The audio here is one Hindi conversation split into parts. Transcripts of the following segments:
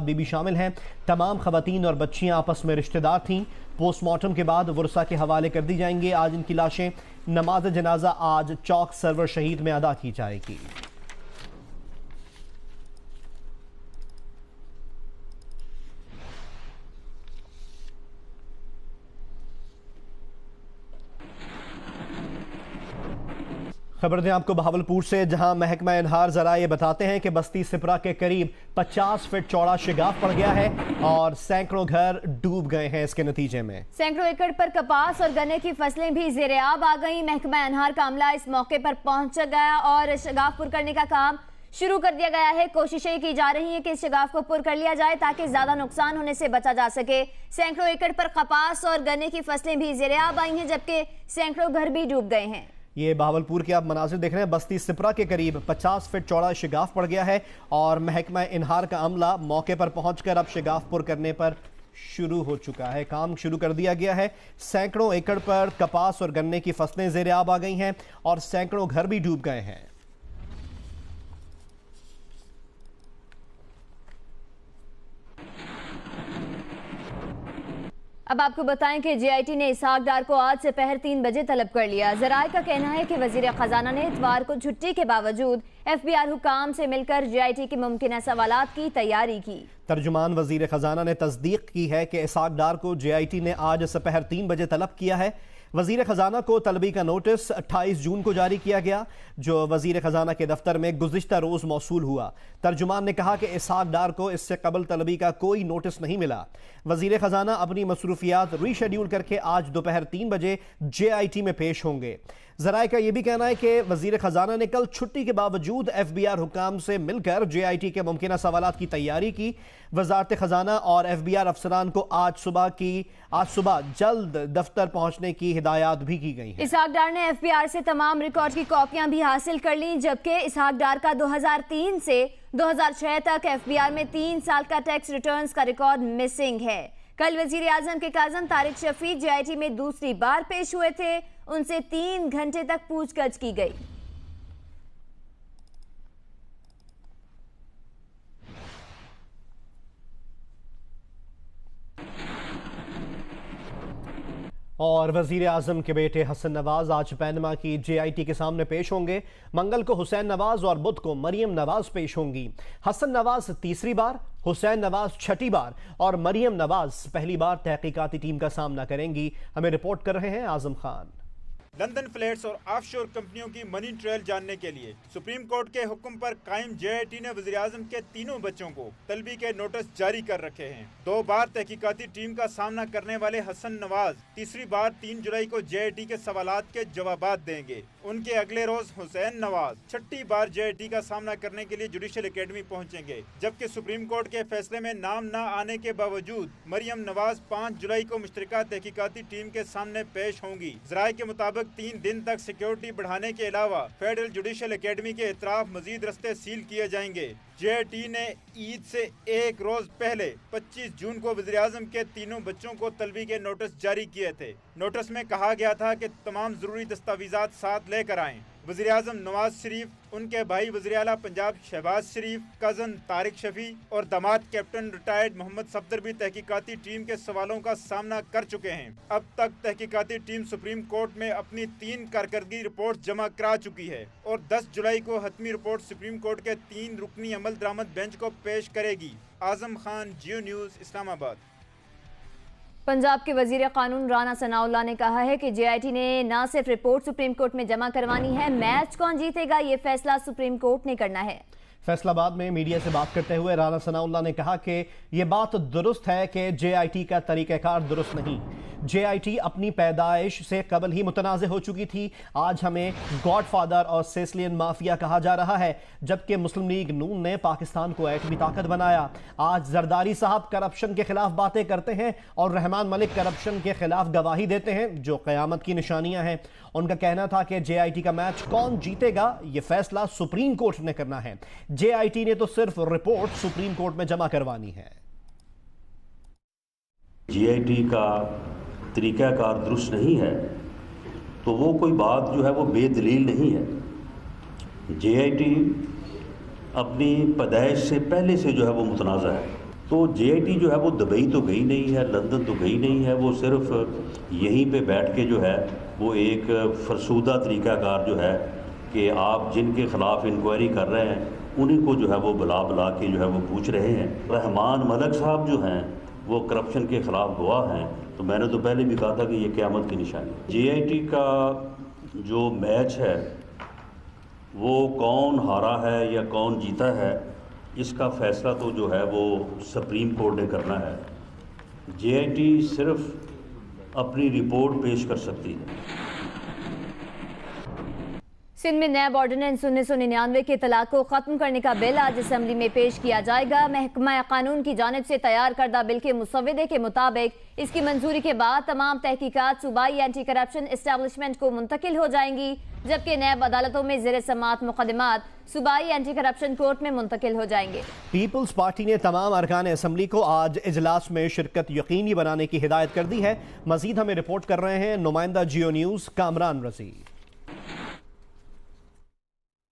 बीबी शामिल हैं। तमाम खवातीन और बच्चियां आपस में रिश्तेदार थीं। पोस्टमार्टम के बाद वर्सा के हवाले कर दी जाएंगे। आज इनकी लाशें नमाज जनाजा आज चौक सरवर शहीद में अदा की जाएगी। खबर दें आपको बहावलपुर से, जहां महकमा इनहार जरा ये बताते हैं कि बस्ती सिपरा के करीब 50 फीट चौड़ा शिगाफ पड़ गया है और सैकड़ों घर डूब गए हैं। इसके नतीजे में सैकड़ों एकड़ पर कपास और गन्ने की फसलें भी ज़ेरे-आब आ गई। महकमा इनहार का अमला इस मौके पर पहुंच गया और शिगाफ पुर करने का काम शुरू कर दिया गया है। कोशिशें की जा रही हैं कि इस शिगाफ को पुर कर लिया जाए ताकि ज्यादा नुकसान होने से बचा जा सके। सैकड़ों एकड़ पर कपास और गन्ने की फसलें भी ज़ेरे-आब आई हैं, जबकि सैकड़ों घर भी डूब गए हैं। ये बहावलपुर के आप मनाजिर देख रहे हैं। बस्ती सिपरा के करीब 50 फीट चौड़ा शिगाफ पड़ गया है और महकमा इनहार का अमला मौके पर पहुंचकर अब शिगाफ पुर करने पर शुरू हो चुका है। काम शुरू कर दिया गया है। सैकड़ों एकड़ पर कपास और गन्ने की फसलें ज़ेरे-आब आ गई हैं और सैकड़ों घर भी डूब गए हैं। अब आपको बताएं कि जेआईटी ने इसहाक डार को आज से पहर 3 बजे तलब कर लिया। जराये का कहना है कि वजीर खजाना ने इतवार को छुट्टी के बावजूद FBI हुकाम से मिलकर जेआईटी के मुमकिन सवालात की तैयारी की। तर्जुमान वजीर खजाना ने तस्दीक की है कि इसहाक डार को जेआईटी ने आज सपहर 3 बजे तलब किया है। वजीर खजाना को तलबी का नोटिस 28 जून को जारी किया गया, जो वजीर खजाना के दफ्तर में गुज़िश्ता रोज मौसूल हुआ। तर्जुमान ने कहा कि इसहाक डार को इससे कबल तलबी का कोई नोटिस नहीं मिला। वजीर खजाना अपनी मसरूफियात रीशेड्यूल करके आज दोपहर 3 बजे जेआईटी में पेश होंगे। जराये का यह भी कहना है कि वजीर खजाना ने कल छुट्टी के बावजूद FBI हुकाम से मिलकर जेआईटी के मुमकिन सवालात की तैयारी की। वजारत खजाना और FBI अफसरान को आज सुबह जल्द दफ्तर पहुंचने की हिदायत भी की गई है। इसहाक डार ने FBI से तमाम रिकॉर्ड की कॉपियां भी हासिल कर ली, जबकि इसहाक डार का 2003 से 2006 तक FBI में 3 साल का टैक्स रिटर्न्स का रिकॉर्ड मिसिंग है। कल वजीर आजम के काज़न तारिक शफीक जेआईटी में दूसरी बार पेश हुए थे। उनसे 3 घंटे तक पूछताछ की गई। और वजीर आजम के बेटे हसन नवाज आज पैनमा की जेआईटी के सामने पेश होंगे। मंगल को हुसैन नवाज और बुध को मरियम नवाज पेश होंगी। हसन नवाज तीसरी बार, हुसैन नवाज छठी बार और मरियम नवाज पहली बार तहकीकाती टीम का सामना करेंगी। हमें रिपोर्ट कर रहे हैं आजम खान। लंदन फ्लैट्स और ऑफशोर कंपनियों की मनी ट्रेल जानने के लिए सुप्रीम कोर्ट के हुक्म पर कायम जेआईटी ने वज़ीर आज़म के तीनों बच्चों को तलबी के नोटिस जारी कर रखे हैं। 2 बार तहकीकाती टीम का सामना करने वाले हसन नवाज तीसरी बार 3 जुलाई को जेआईटी के सवालात के जवाबात देंगे। उनके अगले रोज हुसैन नवाज छठी बार जेआईटी का सामना करने के लिए जुडिशल एकेडमी पहुंचेंगे, जबकि सुप्रीम कोर्ट के फैसले में नाम न आने के बावजूद मरियम नवाज 5 जुलाई को मुश्तरका तहकीकाती टीम के सामने पेश होंगी। जराये के मुताबिक 3 दिन तक सिक्योरिटी बढ़ाने के अलावा फेडरल जुडिशल एकेडमी के इतराफ मजीद रस्ते सील किए जाएंगे। जेआईटी ने ईद से एक रोज पहले 25 जून को वज़ीर आज़म के तीनों बच्चों को तलबी के नोटिस जारी किए थे। नोटिस में कहा गया था कि तमाम जरूरी दस्तावेजात साथ लेकर आएं। वज़ीर आज़म नवाज शरीफ, उनके भाई वज़ीर आला पंजाब शहबाज शरीफ, कज़न तारिक शफी और दामाद कैप्टन रिटायर्ड मोहम्मद सफदर भी तहकीकाती टीम के सवालों का सामना कर चुके हैं। अब तक तहकीकाती टीम सुप्रीम कोर्ट में अपनी 3 कारकर्दगी रिपोर्ट जमा करा चुकी है और 10 जुलाई को हतमी रिपोर्ट सुप्रीम कोर्ट के 3 रुकनी अमल दरामद बेंच को पेश करेगी। आजम खान, जियो न्यूज़, इस्लामाबाद। पंजाब के वजीर कानून राना सनाउल्लाह ने कहा है कि जेआईटी ने न सिर्फ रिपोर्ट सुप्रीम कोर्ट में जमा करवानी है, मैच कौन जीतेगा ये फैसला सुप्रीम कोर्ट ने करना है। फैसलाबाद में मीडिया से बात करते हुए राना सनाउल्लाह ने कहा कि यह बात दुरुस्त है कि जेआईटी का तरीक़ाकार दुरुस्त नहीं। जेआईटी अपनी पैदाइश से कबल ही मुतनाज़ हो चुकी थी। आज हमें गॉडफादर और सेसलियन माफिया कहा जा रहा है, जबकि मुस्लिम लीग नून ने पाकिस्तान को एटमी ताकत बनाया। आज जरदारी साहब करप्शन के खिलाफ बातें करते हैं और रहमान मलिक करप्शन के खिलाफ गवाही देते हैं, जो क़यामत की निशानियां हैं। उनका कहना था कि जेआईटी का मैच कौन जीतेगा ये फैसला सुप्रीम कोर्ट ने करना है। जेआईटी ने तो सिर्फ रिपोर्ट सुप्रीम कोर्ट में जमा करवानी है। जेआईटी का तरीक़ाकार दुरुस्त नहीं है तो वो कोई बात जो है वो बेदलील नहीं है। जेआईटी अपनी पैदाइश से पहले से जो है वो मुतनाज़ा है। तो JIT जो है वो दुबई तो गई नहीं है, लंदन तो गई नहीं है, वो सिर्फ यहीं पे बैठ के जो है वो एक फरसूदा तरीक़ाकार जो है कि आप जिनके ख़िलाफ़ इंक्वायरी कर रहे हैं उन्हीं को जो है वो बुला के जो है वो पूछ रहे हैं। रहमान मलिक साहब जो हैं वो करप्शन के ख़िलाफ़ गवाह हैं, तो मैंने तो पहले भी कहा था कि ये क़यामत की निशानी है। JIT का जो मैच है वो कौन हारा है या कौन जीता है, इसका फ़ैसला तो जो है वो सुप्रीम कोर्ट ने करना है। JIT सिर्फ अपनी रिपोर्ट पेश कर सकती है। सिंध में नैब ऑर्डिनेंस 1999 के तलाक को खत्म करने का बिल आज असेंबली में पेश किया जाएगा। महकमा कानून की जानिब से तैयार करदा बिल के मुसव्वदे के मुताबिक इसकी मंजूरी के बाद तमाम तहकीकात सूबाई एंटी करप्शन एस्टेब्लिशमेंट को मुंतकिल हो जाएंगी, जबकि नैब अदालतों में ज़ेर समात मुकदमात सूबाई एंटी करप्शन कोर्ट में मुंतकिल हो जाएंगे। पीपल्स पार्टी ने तमाम अरकान असम्बली को आज इजलास में शिरकत यकीनी बनाने की हिदायत कर दी है। मजीद हमें रिपोर्ट कर रहे हैं नुमाइंदा जियो न्यूज़ कामरान रजी।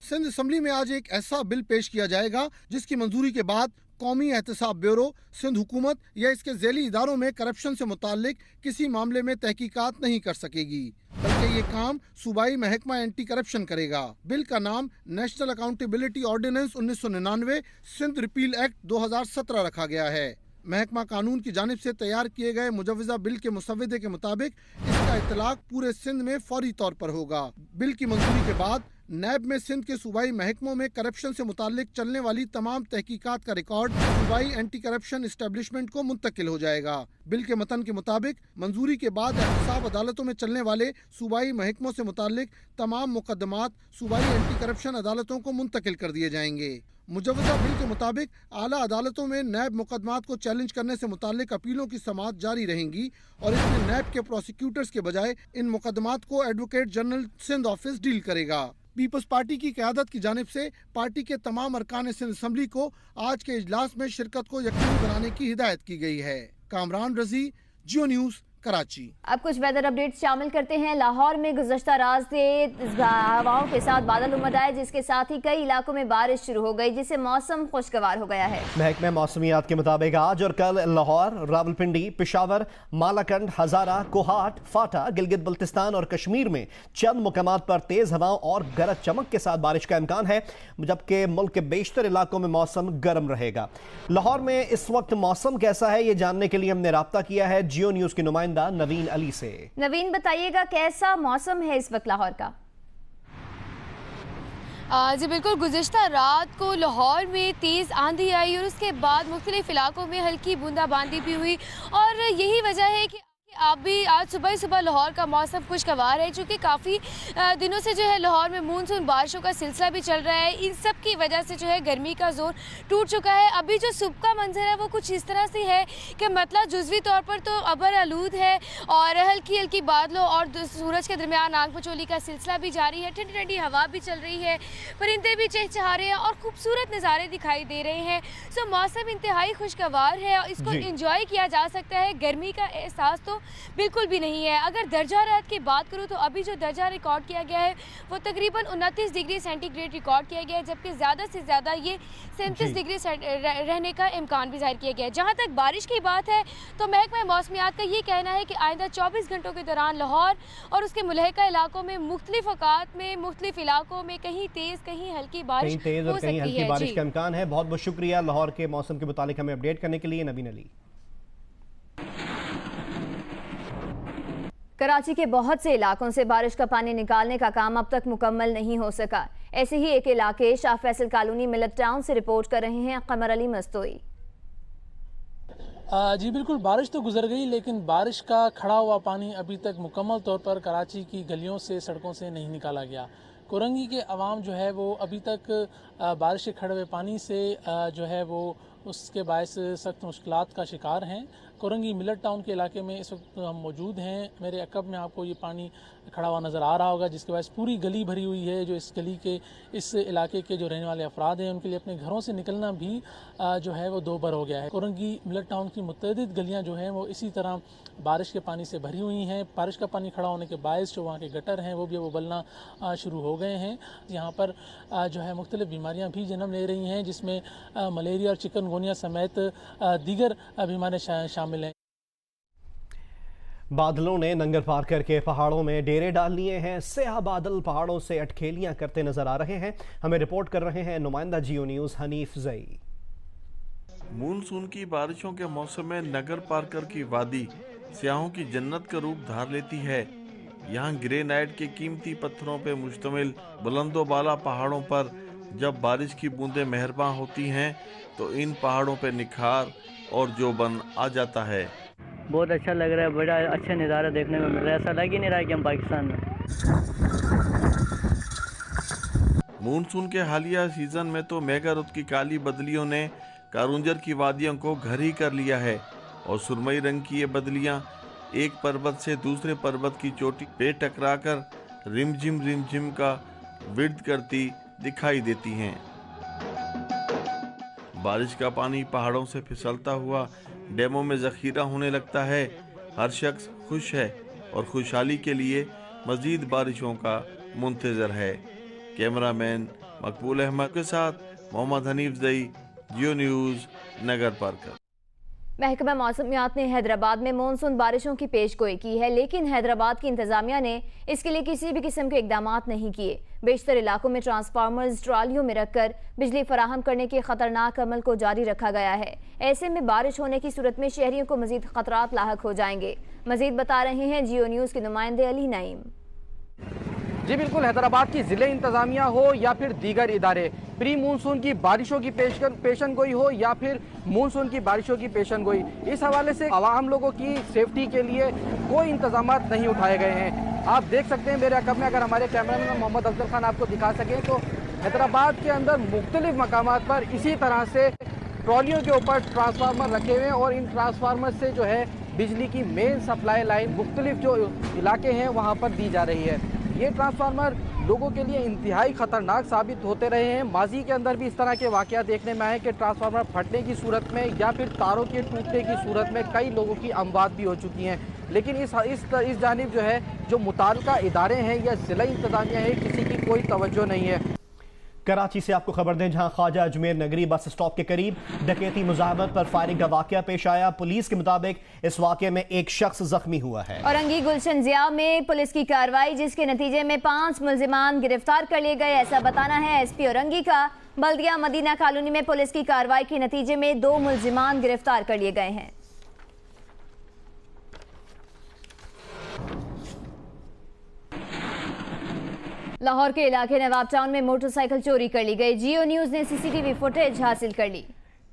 सिंध असम्बली में आज एक ऐसा बिल पेश किया जाएगा जिसकी मंजूरी के बाद कौमी एहतसाब ब्यूरो, सिंध हुकूमत या इसके झैली इदारों में करप्शन से मुताल्लिक किसी मामले में तहकीकात नहीं कर सकेगी, बल्कि ये काम सूबाई महकमा एंटी करप्शन करेगा। बिल का नाम national accountability ordinance 1999 Sindh repeal act 2017 रखा गया है। महकमा कानून की जानिब से तैयार किए गए मुजव्वजा बिल के मुसव्वदे के मुताबिक इसका इतलाक पूरे सिंध में फौरी तौर पर होगा। बिल की मंजूरी के बाद नैब में सिंध के सूबाई महकमों में करप्शन से मुताल्लिक चलने वाली तमाम तहकीकात का रिकॉर्ड सूबाई एंटी करप्शन एस्टेब्लिशमेंट को मुंतकिल हो जाएगा। बिल के मतन के मुताबिक मंजूरी के बाद एहतसाब अदालतों में चलने वाले सूबाई महकमों से मुताल्लिक तमाम मुकदमात सूबाई एंटी करप्शन अदालतों को मुंतकिल कर दिए जाएंगे। मुजव्वजा बिल के मुताबिक आला अदालतों में नैब मुकदमात को चैलेंज करने से मुताल्लिक अपीलों की समाअत जारी रहेंगी और इसमें नैब के प्रोसिक्यूटर्स के बजाय इन मुकदमात को advocate general Sindh office deal करेगा। पीपल्स पार्टी की क़यादत की जानिब से पार्टी के तमाम अरकान सिंध असम्बली को आज के इजलास में शिरकत को यकीनी बनाने की हिदायत की गई है। कामरान रजी, जियो न्यूज़, कराची। अब कुछ वेदर अपडेट शामिल करते हैं। लाहौर में गुज़श्ता रात से हवाओं के साथ बादल उमड़ आए, जिसके साथ ही कई इलाकों में बारिश शुरू हो गई, जिससे मौसम खुशगवार हो गया है। महकमा मौसमियात के मुताबिक आज और कल लाहौर, रावलपिंडी, पेशावर, मालाकंड, हजारा, कोहाट, फाटा, गिलगित बल्तिस्तान और कश्मीर में चंद मुकामात पर तेज हवाओं और गरज चमक के साथ बारिश का इम्कान है, जबकि मुल्क के बेशतर इलाकों में मौसम गर्म रहेगा। लाहौर में इस वक्त मौसम कैसा है, ये जानने के लिए हमने राब्ता किया है जियो न्यूज़ के नुमाइंदा नवीन अली से। नवीन, बताइएगा कैसा मौसम है इस वक्त लाहौर का? जी बिल्कुल, गुज़श्ता रात को लाहौर में तेज़ आंधी आई और उसके बाद मुख्तलिफ इलाकों में हल्की बूंदाबांदी भी हुई और यही वजह है कि आप भी आज सुबह लाहौर का मौसम खुशगवार है, चूँकि काफ़ी दिनों से जो है लाहौर में मानसून बारिशों का सिलसिला भी चल रहा है। इन सब की वजह से जो है गर्मी का जोर टूट चुका है। अभी जो सुबह का मंजर है वो कुछ इस तरह से है कि मतलब जुज़वी तौर पर तो अबर आलूद है और हल्की हल्की बादलों और सूरज के दरमियान आग मचोली का सिलसिला भी जारी है। ठंडी ठंडी हवा भी चल रही है, परिंदे भी चहचहा रहे हैं और खूबसूरत नज़ारे दिखाई दे रहे हैं। सो मौसम इंतहाई खुशगवार है और इसको इंजॉय किया जा सकता है। गर्मी का एहसास तो बिल्कुल भी नहीं है। अगर दर्जा हरारत की बात करूँ तो अभी जो दर्जा रिकॉर्ड किया गया है वो तकरीबन 29 डिग्री सेंटीग्रेड रिकॉर्ड किया गया है, जबकि ज़्यादा से ज़्यादा ये 37 डिग्री रहने का इम्कान भी जाहिर किया गया है। जहाँ तक बारिश की बात है तो महकमा मौसमियात का ये कहना है कि आइंदा 24 घंटों के दौरान लाहौर और उसके मुल्हिका इलाकों में मुख्तलिफ औकात में मुख्तलिफ इलाकों में कहीं तेज़ कहीं हल्की बारिश हो सकती है। बारिश का इम्कान है। बहुत बहुत शुक्रिया लाहौर के मौसम के मुतालिक हमें अपडेट करने के लिए नवीन अली। कराची के बहुत से इलाकों से बारिश का पानी निकालने का काम अब तक मुकम्मल नहीं हो सका। ऐसे ही एक इलाके शाह फैसल कॉलोनी मिलत टाउन से रिपोर्ट कर रहे हैं कमर अली मस्तोई। जी बिल्कुल, बारिश तो गुजर गई लेकिन बारिश का खड़ा हुआ पानी अभी तक मुकम्मल तौर पर कराची की गलियों से सड़कों से नहीं निकाला गया। कोरंगी के अवाम जो है वो अभी तक बारिश के खड़े हुए पानी से जो है वो उसके बायस सख्त मुश्किलात का शिकार हैं। कोरंगी मिलट टाउन के इलाके में इस वक्त हम मौजूद हैं। मेरे अकब में आपको ये पानी खड़ा हुआ नज़र आ रहा होगा, जिसके बायस पूरी गली भरी हुई है। जो इस गली के इस इलाके के जो रहने वाले अफराद हैं उनके लिए अपने घरों से निकलना भी जो है वो दो बर हो गया है। कोरंगी मिलट टाउन की मुतअद्दिद गलियाँ जो हैं वो इसी तरह बारिश के पानी से भरी हुई हैं। बारिश का पानी खड़ा होने के बायस जो वहाँ के गटर हैं वो भी अब उबलना शुरू हो गए हैं। यहाँ पर जो है मुख्तलिफ बीमारियाँ भी जन्म ले रही हैं, जिसमें मलेरिया और चिकन चिकनगुनिया समेत दीगर बीमारियाँ शामिल हैं। बादलों ने नंगर पार करके पहाड़ों में डेरे डाल लिए हैं। स्याह बादल पहाड़ों से अटखेलियां करते नजर आ रहे हैं। हमें रिपोर्ट कर रहे हैं नुमाइंदा जियो न्यूज़ हनीफ जई। मानसून की बारिशों के मौसम में नगर पार्कर की वादी स्याहों की जन्नत का रूप धार लेती है। यहाँ ग्रेनाइट के कीमती पत्थरों पर मुश्तमिल बुलंदोबाला पहाड़ों पर जब बारिश की बूंदें मेहरबान होती हैं तो इन पहाड़ों पर निखार और जोबन आ जाता है। बहुत अच्छा लग रहा है, बड़ा अच्छा नज़ारा देखने में मिल रहा है। ऐसा लग ही नहीं रहा है कि हम पाकिस्तान में। मानसून के हालिया सीजन में तो मेघारुत की काली बदलियों ने कारुंजर की वादियों को घर ही कर लिया है और सुरमई रंग की ये बदलियां एक पर्वत से दूसरे पर्वत की चोटी पे टकराकर रिमझिम का विर्द करती दिखाई देती हैं। बारिश का पानी पहाड़ों से फिसलता हुआ डैमों में जखीरा होने लगता है। हर शख्स खुश है और खुशहाली के लिए मजीद बारिशों का मुंतजर है। कैमरामैन मकबूल अहमद के साथ मोहम्मद हनीफ जई, जियो न्यूज़, नगर पार्कर। महकमा मौसमियात ने हैदराबाद में मानसून बारिशों की पेशगोई की है, लेकिन हैदराबाद की इंतजामिया ने इसके लिए किसी भी किस्म के इकदाम नहीं किए। बेशतर इलाकों में ट्रांसफार्मर्स ट्रालियों में रखकर बिजली फराहम करने के खतरनाक अमल को जारी रखा गया है। ऐसे में बारिश होने की सूरत में शहरियों को मजीद खतरात लाहक हो जाएंगे। मजीद बता रहे हैं जियो न्यूज़ के नुमाइंदे अली नईम। जी बिल्कुल, हैदराबाद की ज़िले इंतज़ामिया हो या फिर दीगर इदारे, प्री मानसून की बारिशों की पेशन गोई हो या फिर मानसून की बारिशों की पेशन गोई, इस हवाले से आवाम लोगों की सेफ्टी के लिए कोई इंतजाम नहीं उठाए गए हैं। आप देख सकते हैं मेरे अकब में, अगर हमारे कैमरामैन मोहम्मद अफजल खान आपको दिखा सकें तो हैदराबाद के अंदर मुख्तलिफ मकामात पर इसी तरह से ट्रॉलियों के ऊपर ट्रांसफार्मर रखे हुए हैं और इन ट्रांसफार्मर से जो है बिजली की मेन सप्लाई लाइन मुख्तलिफ जो इलाके हैं वहाँ पर दी जा रही है। ये ट्रांसफार्मर लोगों के लिए इंतहाई ख़तरनाक साबित होते रहे हैं। माजी के अंदर भी इस तरह के वाक़यात देखने में आए कि ट्रांसफार्मर फटने की सूरत में या फिर तारों के टूटने की सूरत में कई लोगों की अमवात भी हो चुकी हैं। लेकिन इस जानिब जो है जो मुताल्लिका इदारे हैं या ज़िला इंतज़ामिया है, किसी की कोई तवज्जो नहीं है। कराची से आपको खबर दें, जहां ख्वाजा अजमेर नगरी बस स्टॉप के करीब डकैती मुजाहमत पर फायरिंग का वाकया पेश आया। पुलिस के मुताबिक इस वाकये में एक शख्स जख्मी हुआ है। औरंगी गुलशन जिया में पुलिस की कार्रवाई, जिसके नतीजे में 5 मुल्जिमान गिरफ्तार कर लिए गए, ऐसा बताना है एसपी औरंगी का। बल्दिया मदीना कॉलोनी में पुलिस की कार्रवाई के नतीजे में 2 मुल्जिमान गिरफ्तार कर लिए गए हैं। लाहौर के इलाके नवाब टाउन में मोटरसाइकिल चोरी कर ली गई। जियो न्यूज़ ने सीसीटीवी फुटेज हासिल कर ली।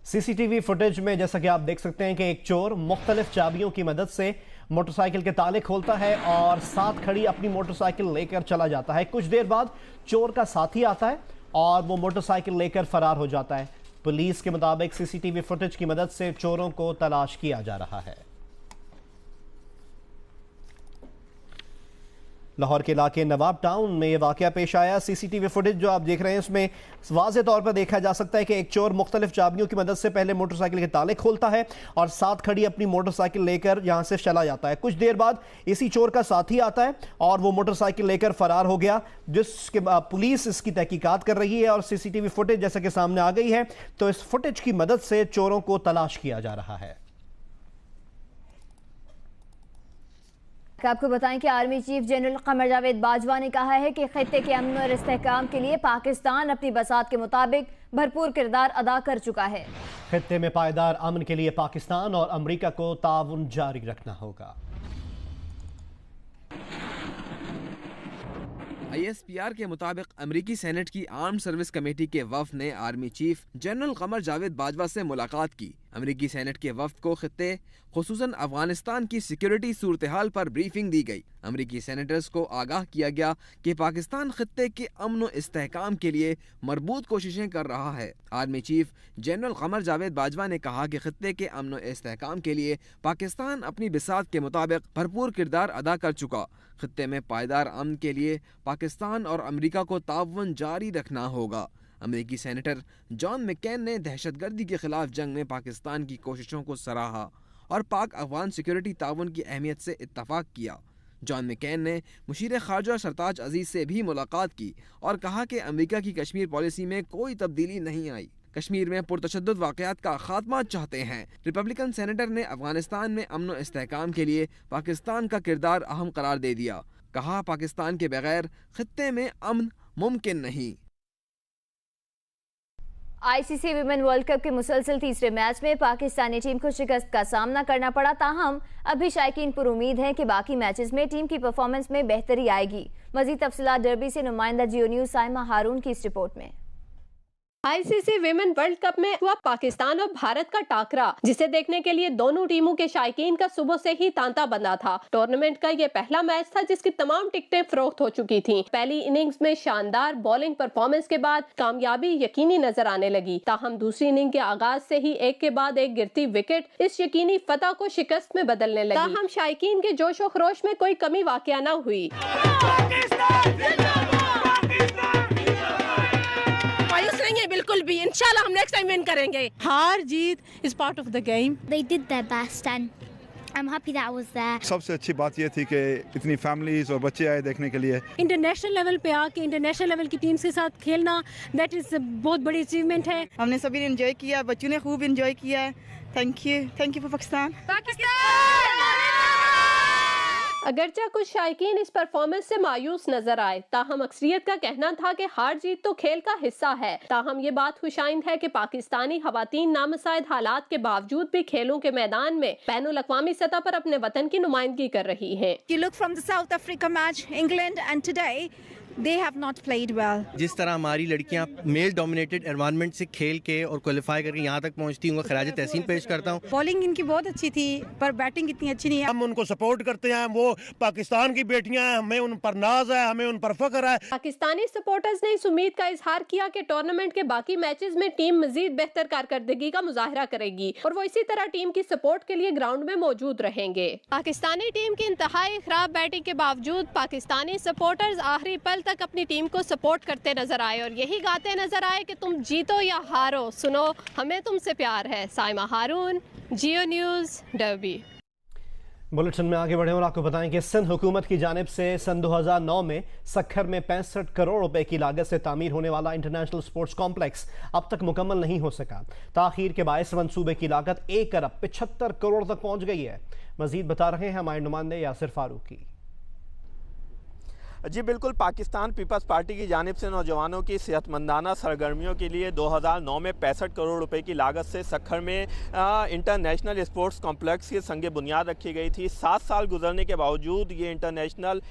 सीसीटीवी फुटेज में जैसा कि आप देख सकते हैं कि एक चोर मुख्तलिफ चाबियों की मदद से मोटरसाइकिल के ताले खोलता है और साथ खड़ी अपनी मोटरसाइकिल लेकर चला जाता है। कुछ देर बाद चोर का साथी आता है और वो मोटरसाइकिल लेकर फरार हो जाता है। पुलिस के मुताबिक सीसीटीवी फुटेज की मदद से चोरों को तलाश किया जा रहा है। लाहौर के इलाके नवाब टाउन में यह वाकया पेश आया। सीसीटीवी फुटेज जो आप देख रहे हैं उसमें वाज़े तौर पर देखा जा सकता है कि एक चोर मुख्तलिफ चाबियों की मदद से पहले मोटरसाइकिल के ताले खोलता है और साथ खड़ी अपनी मोटरसाइकिल लेकर यहां से चला जाता है। कुछ देर बाद इसी चोर का साथी आता है और वो मोटरसाइकिल लेकर फरार हो गया, जिसके बाद पुलिस इसकी तहकीकात कर रही है और सीसीटीवी फुटेज जैसा कि सामने आ गई है तो इस फुटेज की मदद से चोरों को तलाश किया जा रहा है। आपको बताएं कि army chief general Qamar Javed Bajwa ने कहा है कि खित्ते के अमन और इस्तेहकाम के लिए पाकिस्तान अपनी बसात के मुताबिक भरपूर किरदार अदा कर चुका है। खित्ते में पायदार अमन के लिए पाकिस्तान और अमेरिका को ताउन जारी रखना होगा। ISPR के मुताबिक अमेरिकी सेनेट की आर्म सर्विस कमेटी के वफ्द ने army chief general Qamar Javed Bajwa से मुलाकात की। अमेरिकी सेनेट के वफ्द को खित्ते खुसूसन अफगानिस्तान की सिक्योरिटी सूरत हाल पर ब्रीफिंग दी गई। अमेरिकी सेनेटर्स को आगाह किया गया कि पाकिस्तान खित्ते के अमन और इस्तेहकाम के लिए मरबूत कोशिशें कर रहा है। Army chief general Qamar Javed Bajwa ने कहा कि खित्ते के अमन और इस्तेहकाम के लिए पाकिस्तान अपनी बिसात के मुताबिक भरपूर किरदार अदा कर चुका। खित्ते में पायदार अमन के लिए पाकिस्तान और अमेरिका को ताउन जारी रखना होगा। अमेरिकी सेनेटर जॉन मैकेन ने दहशतगर्दी के खिलाफ जंग में पाकिस्तान की कोशिशों को सराहा और पाक अफगान सिक्योरिटी ताउन की अहमियत से इत्तफाक किया। जॉन मैकेन ने मुशीर खारजा सरताज अजीज से भी मुलाकात की और कहा कि अमेरिका की कश्मीर पॉलिसी में कोई तब्दीली नहीं आई। कश्मीर में पुरतशद्दुद वाक़यात का खात्मा चाहते हैं। रिपब्लिकन सेनेटर ने अफगानिस्तान में अमन व इस्तेहकाम के लिए पाकिस्तान का किरदार अहम करार दे दिया। कहा, पाकिस्तान के बगैर खित्ते में अमन मुमकिन नहीं। आईसीसी विमेन वर्ल्ड कप के मुसलसल तीसरे मैच में पाकिस्तानी टीम को शिकस्त का सामना करना पड़ा। ताहम अभी शायकीन पर उम्मीद है कि बाकी मैचेस में टीम की परफॉर्मेंस में बेहतरी आएगी। मजीद तफसीलात डर्बी से नुमाइंदा जियो न्यूज साइमा हारून की इस रिपोर्ट में। आईसीसी विमेन वर्ल्ड कप में हुआ पाकिस्तान और भारत का टाकरा, जिसे देखने के लिए दोनों टीमों के शायकीन का सुबह से ही तांता बंधा था। टूर्नामेंट का ये पहला मैच था जिसकी तमाम टिकटें फरोख्त हो चुकी थीं। पहली इनिंग्स में शानदार बॉलिंग परफॉर्मेंस के बाद कामयाबी यकीनी नजर आने लगी। ताहम दूसरी इनिंग के आगाज से ही एक के बाद एक गिरती विकेट इस यकीनी फतह को शिकस्त में बदलने लगी। ताहम शायकीन के जोश व खरोश में कोई कमी वाक़या न हुई। बिल्कुल भी, इंशाल्लाह हम नेक्स्ट टाइम विन करेंगे। हार जीत is part of the game. They did their best and I'm happy that I was there. सबसे अच्छी बात ये थी कि इतनी फैमिलीज और बच्चे आए देखने के लिए। इंटरनेशनल लेवल पे आके इंटरनेशनल लेवल की टीम के साथ खेलना दैट इज बहुत बड़ी अचीवमेंट है। हमने सभी ने एंजॉय किया, बच्चों ने खूब एंजॉय किया। Thank you for Pakistan. अगरचे कुछ शायकीन इस परफॉर्मेंस से मायूस नजर आए, ताहम अक्सरियत का कहना था कि हार जीत तो खेल का हिस्सा है। ताहम ये बात खुशाइंद है कि पाकिस्तानी खवातीन नामुसाइद हालात के बावजूद भी खेलों के मैदान में बैनुल अक़वामी सतह पर अपने वतन की नुमाइंदगी कर रही हैं। You look from the South Africa match, England and today they have not played well. जिस तरह हमारी लड़कियां मेल डोमिनेटेड एनवायरनमेंट से खेल के और क्वालिफाई करके यहाँ तक पहुँचती हूँ, खराज तहसीन पेश करता हूँ। बॉलिंग इनकी बहुत अच्छी थी पर बैटिंग इतनी अच्छी नहीं है। हम उनको सपोर्ट करते हैं, वो पाकिस्तान की बेटियां हैं, हमें उन पर नाज है, हमें उन पर फख्र है। पाकिस्तानी सपोर्टर्स ने इस उम्मीद का इजहार किया कि टूर्नामेंट के बाकी मैचेस में टीम मजीद बेहतर कारकर्दगी का मुजाहरा करेगी और वो इसी तरह टीम की सपोर्ट के लिए ग्राउंड में मौजूद रहेंगे। पाकिस्तानी टीम की इंतहाई खराब बैटिंग के बावजूद पाकिस्तानी सपोर्टर्स आखिरी पल तक अपनी टीम को सपोर्ट करते नजर आए और यही गाते नजर आए कि तुम जीतो या हारो, सुनो हमें तुमसे प्यार है। साइमा हारून, जियो न्यूज, डर्बी। बुलेटिन में आगे बढ़े और आपको बताएं कि सिंध हुकूमत की जानिब से सन 2009 में सक्खर में 65 करोड़ रुपए की लागत से तामीर होने वाला इंटरनेशनल स्पोर्ट्स कॉम्प्लेक्स अब तक मुकम्मल नहीं हो सका। ताखीर के बायस मंसूबे की लागत 1 अरब 75 करोड़ तक पहुंच गई है। मजीद बता रहे हैं हमारे नुमाइंदे यासिर फारूकी। जी बिल्कुल, पाकिस्तान पीपल्स पार्टी की जानिब से नौजवानों की सेहतमंदाना सरगर्मियों के लिए 2009 में 65 करोड़ रुपए की लागत से सक्खर में इंटरनेशनल स्पोर्ट्स कॉम्प्लेक्स की संग बुनियाद रखी गई थी। 7 साल गुजरने के बावजूद ये इंटरनेशनल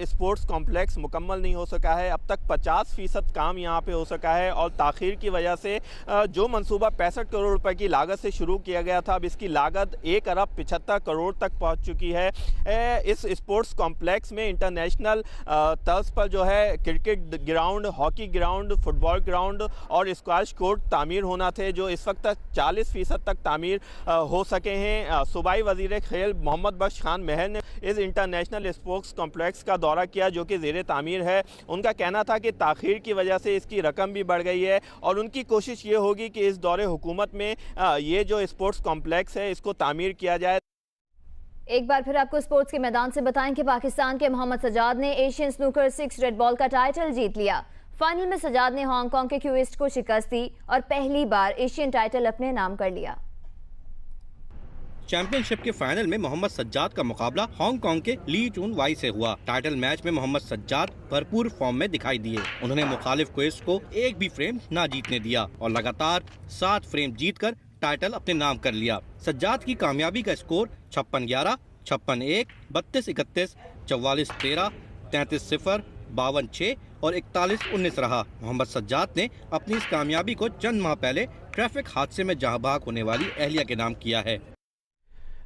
स्पोर्ट्स कॉम्प्लेक्स मुकम्मल नहीं हो सका है। अब तक 50% काम यहाँ पे हो सका है और ताख़ीर की वजह से जो मंसूबा 65 करोड़ रुपए की लागत से शुरू किया गया था, अब इसकी लागत 1 अरब 75 करोड़ तक पहुँच चुकी है। इस स्पोर्ट्स कॉम्प्लेक्स में इंटरनेशनल तर्ज पर जो है cricket ground, hockey ground, football ground और स्क्वैश कोर्ट तामीर होना थे, जो इस वक्त तक 40% तक तामीर हो सके हैं। सूबाई वज़ीर खेल मोहम्मद बख्श खान महर ने इस इंटरनेशनल स्पोर्ट्स कॉम्प्लेक्स का दौरा किया जो कि ज़ेरे तामीर है। उनका कहना था कि ताख़ीर की वजह से इसकी रकम भी बढ़ गई है और उनकी कोशिश ये होगी कि इस दौरे हुकूमत में ये जो स्पोर्ट्स कॉम्प्लेक्स है इसको तामीर किया जाए। एक बार फिर आपको स्पोर्ट्स के मैदान से बताएं कि पाकिस्तान के मोहम्मद सज्जाद ने एशियन स्नूकर 6 रेड बॉल का टाइटल जीत लिया। फाइनल में सज्जाद ने हांगकांग के क्यूइस्ट को शिकस्त दी और पहली बार एशियन टाइटल अपने नाम कर लिया। चैंपियनशिप के फाइनल में मोहम्मद सज्जाद का मुकाबला हांगकांग के ली चून वाई से हुआ। टाइटल मैच में मोहम्मद सज्जाद भरपूर फॉर्म में दिखाई दिए। उन्होंने मुखालिफ क्वेस्ट को एक भी फ्रेम ना जीतने दिया और लगातार 7 फ्रेम जीतकर टाइटल अपने नाम कर लिया। सज्जाद की कामयाबी का स्कोर 56-11, 56-1, 32-31, 44-13, 33-0, 52-6 और 41-19 रहा। मोहम्मद सज्जाद ने अपनी इस कामयाबी को चंद माह पहले ट्रैफिक हादसे में जहां भाग होने वाली अहलिया के नाम किया है।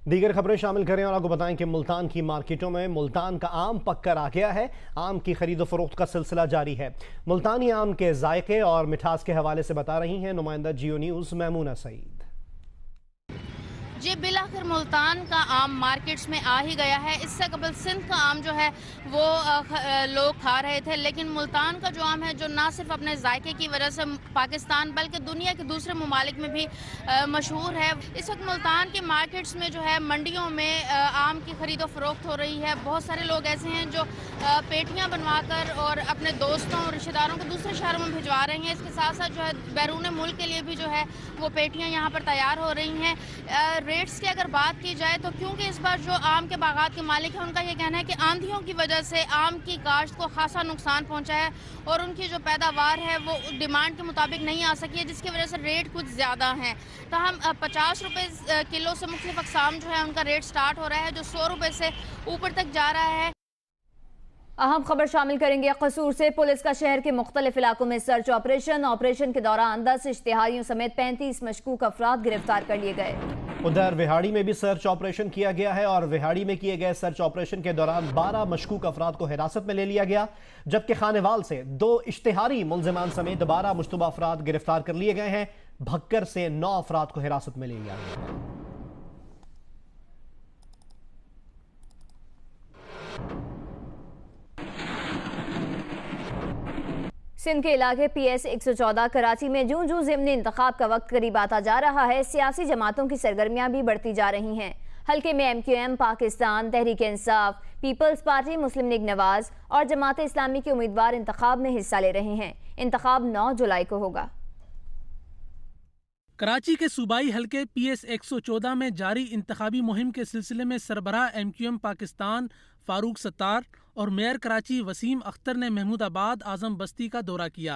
दीगर खबरें शामिल करें और आपको बताएं कि मुल्तान की मार्केटों में मुल्तान का आम पककर आ गया है। आम की खरीदो फरोख्त का सिलसिला जारी है। मुल्तानी आम के जायके और मिठास के हवाले से बता रही हैं नुमाइंदा जियो न्यूज़ मैमूना सईद। जी बिलाखिर मुल्तान का आम मार्केट्स में आ ही गया है। इससे कबल सिंध का आम जो है वो लोग खा रहे थे, लेकिन मुल्तान का जो आम है जो ना सिर्फ अपने जायके की वजह से पाकिस्तान बल्कि दुनिया के दूसरे ममालिक में भी मशहूर है। इस वक्त मुल्तान के मार्केट्स में जो है मंडियों में आम की खरीदो फरोख्त हो रही है। बहुत सारे लोग ऐसे हैं जो पेटियाँ बनवाकर और अपने दोस्तों और रिश्तेदारों को दूसरे शहरों में भिजवा रहे हैं। इसके साथ साथ जो है बैरून मुल्क के लिए भी जो है वो पेटियाँ यहाँ पर तैयार हो रही हैं। रेट्स की अगर बात की जाए तो क्योंकि इस बार जो आम के बागात के मालिक हैं उनका ये कहना है कि आंधियों की वजह से आम की काश्त को खासा नुकसान पहुंचा है और उनकी जो पैदावार है वो डिमांड के मुताबिक नहीं आ सकी है, जिसकी वजह से रेट कुछ ज़्यादा हैं। ताहम 50 रुपये किलो से मुख्तलिफ अक़साम जो है उनका रेट स्टार्ट हो रहा है जो 100 रुपये से ऊपर तक जा रहा है। अहम खबर शामिल करेंगे। कसूर से पुलिस का शहर के मुख्तलिफ इलाकों में सर्च ऑपरेशन के दौरान 10 इश्तिहारियों समेत 35 मशकूक अफराद गिरफ्तार कर लिए गए। उधर विहाड़ी में भी सर्च ऑपरेशन किया गया है और विहाड़ी में किए गए सर्च ऑपरेशन के दौरान 12 मशकूक अफराद को हिरासत में ले लिया गया, जबकि खानेवाल से 2 इश्तिहारी मुल्जिमान समेत 12 मुश्तबा अफराद गिरफ्तार कर लिए गए हैं। भक्कर से 9 अफराद को हिरासत में ले लिया गया। सिंध के इलाके PS 114 कराची में जूं जूं ज़िमनी इंतखाब का वक्त करीब आता जा रहा है, सियासी जमातों की सरगर्मियां भी बढ़ती जा रही हैं। हल्के में MQM Pakistan, Tehreek Insaf, peoples party, मुस्लिम लीग नवाज और जमात इस्लामी के उम्मीदवार इंतखाब में हिस्सा ले रहे हैं। इंतखाब 9 जुलाई को होगा। कराची के सूबाई हल्के PS 114 में जारी इंतखाबी मुहिम के सिलसिले में सरबराह MQM पाकिस्तान फारूक सत्तार और मेयर कराची वसीम अख्तर ने महमूदाबाद आजम बस्ती का दौरा किया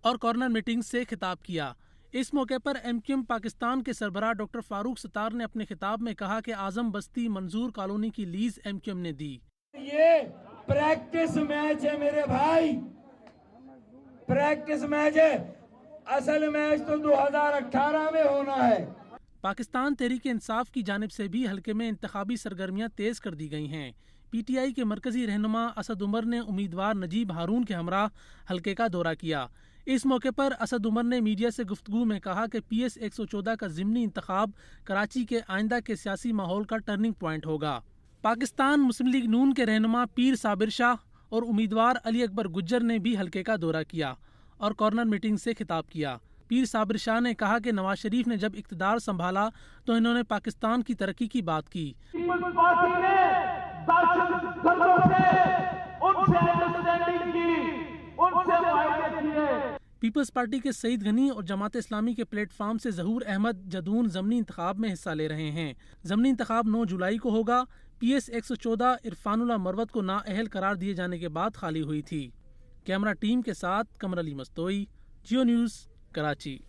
और कॉर्नर मीटिंग से खिताब किया। इस मौके पर MQM पाकिस्तान के सरबराह डॉक्टर फारूक सत्तार ने अपने खिताब में कहा कि आजम बस्ती मंजूर कॉलोनी की लीज MQM ने दी। ये प्रैक्टिस मैच है मेरे भाई, प्रैक्टिस मैच है। असल मैच तो 2018 में होना है। पाकिस्तान तहरीक इंसाफ की जानिब से भी हल्के में इंतखाबी सरगर्मियां तेज कर दी गई हैं। PTI के मरकजी रहनुमा असद उमर ने उम्मीदवार नजीब हारून के हमरा हल्के का दौरा किया। इस मौके पर असद उमर ने मीडिया से गुफ्तगू में कहा कि PS 114 का ज़िमनी इंतखाब कराची के आइंदा के सियासी माहौल का टर्निंग पॉइंट होगा। पाकिस्तान मुस्लिम लीग नून के रहनुमा पीर साबिर शाह और उम्मीदवार अली अकबर गुज्जर ने भी हल्के का दौरा किया और कॉर्नर मीटिंग से खिताब किया। पीर साबिर शाह ने कहा कि नवाज शरीफ ने जब इक़्तिदार संभाला तो इन्होंने पाकिस्तान की तरक्की की बात की। पीपल्स पार्टी के सईद गनी और जमात इस्लामी के प्लेटफार्म से जहूर अहमद जदून ज़मनी इंतखाब में हिस्सा ले रहे हैं। ज़मनी इंतखाब 9 जुलाई को होगा। PS 114 इरफानुल्लाह मरवत को नाअहल करार दिए जाने के बाद खाली हुई थी। कैमरा टीम के साथ कमर अली मस्तोई, जियो न्यूज़, कराची।